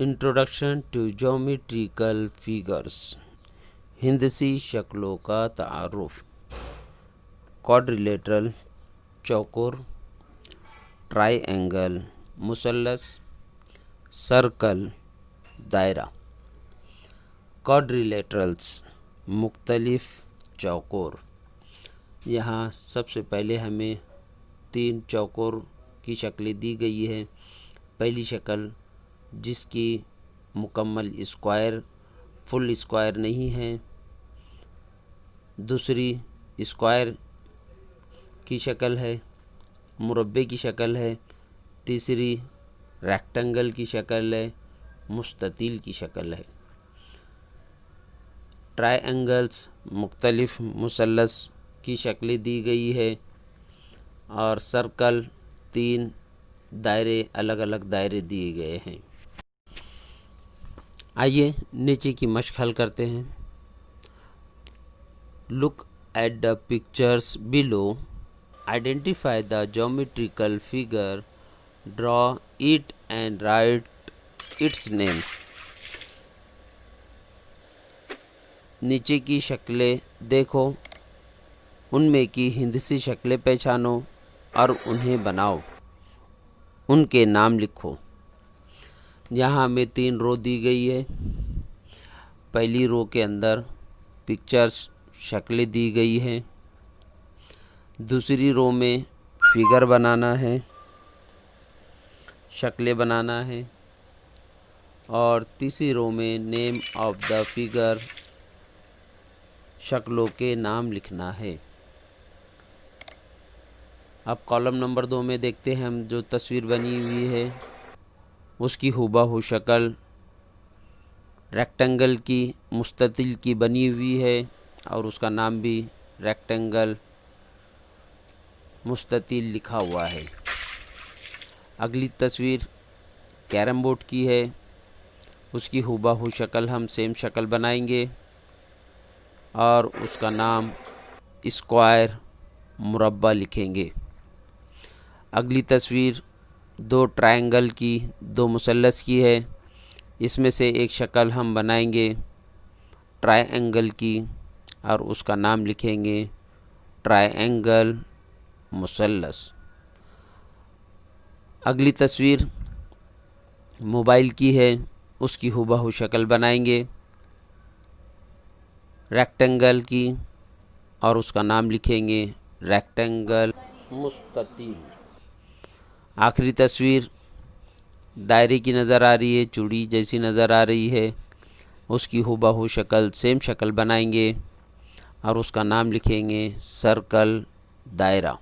Introduction to geometrical figures. हिंदसी शक्लों का तारुफ। क्वाड्रिलेटरल चौकोर, ट्राइएंगल मुसल्लस, सर्कल दायरा। क्वाड्रिलेटरल्स मुख्तलिफ चौकोर। यहाँ सबसे पहले हमें 3 चौकोर की शक्लें दी गई है। पहली शक्ल जिसकी मुकम्मल स्क्वायर फुल स्क्वायर नहीं है, दूसरी स्क्वायर की शक्ल है, मुरब्बे की शक्ल है, तीसरी रेक्टेंगल की शक्ल है, मुस्ततील की शक्ल है। ट्राइएंगल्स मुख्तलिफ मुसल्लस की शक्लें दी गई है और सर्कल 3 दायरे अलग अलग दायरे दिए गए हैं। आइए नीचे की मशक हल करते हैं। Look at the pictures below, identify the geometrical figure, draw it and right it's name. नीचे की शक्लें देखो, उनमें की हिंदसी शक्लें पहचानो और उन्हें बनाओ, उनके नाम लिखो। यहाँ हमें 3 रो दी गई है। पहली रो के अंदर पिक्चर्स शक्लें दी गई हैं। दूसरी रो में फिगर बनाना है, शक्लें बनाना है और तीसरी रो में नेम ऑफ द फिगर, शक्लों के नाम लिखना है। अब कॉलम नंबर 2 में देखते हैं हम जो तस्वीर बनी हुई है उसकी हुबहू शक्ल रेक्टेंगल की मुस्ततील की बनी हुई है और उसका नाम भी रेक्टेंगल मुस्ततील लिखा हुआ है। अगली तस्वीर कैरम बोर्ड की है, उसकी हुबहू शक्ल हम सेम शक्ल बनाएंगे और उसका नाम स्क्वायर मुरब्बा लिखेंगे। अगली तस्वीर 2 ट्रायंगल की, 2 मुसल्लस की है। इसमें से एक शक्ल हम बनाएंगे ट्रायंगल की और उसका नाम लिखेंगे ट्रायंगल मुसल्लस। अगली तस्वीर मोबाइल की है, उसकी हुबहू शक्ल बनाएंगे रेक्टेंगल की और उसका नाम लिखेंगे रेक्टेंगल मुस्ततील। आखिरी तस्वीर दायरे की नज़र आ रही है, चूड़ी जैसी नज़र आ रही है, उसकी हुबहू शक्ल सेम शक्ल बनाएंगे और उसका नाम लिखेंगे सर्कल दायरा।